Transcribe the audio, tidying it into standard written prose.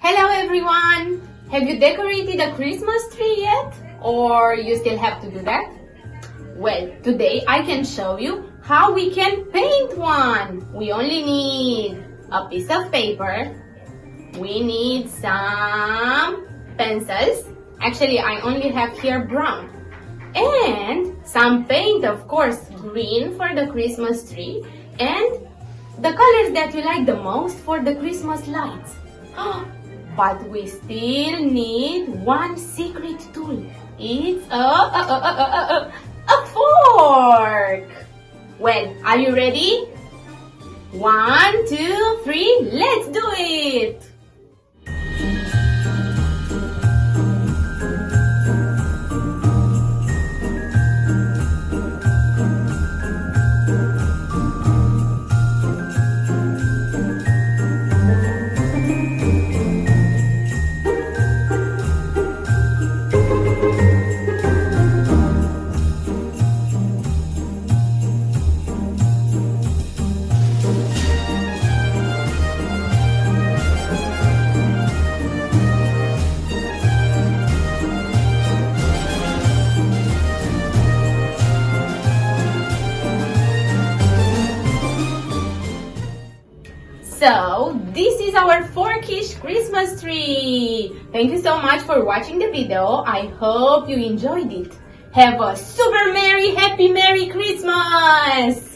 Hello everyone! Have you decorated a Christmas tree yet? Or you still have to do that? Well, today I can show you how we can paint one. We only need a piece of paper. We need some pencils. Actually, I only have here brown. And some paint, of course, green for the Christmas tree. And the colors that you like the most for the Christmas lights. But we still need one secret tool. It's a fork. Well, are you ready? 1, 2, 3, let's do it! So, this is our forkish Christmas tree. Thank you so much for watching the video. I hope you enjoyed it. Have a super merry, happy, merry Christmas!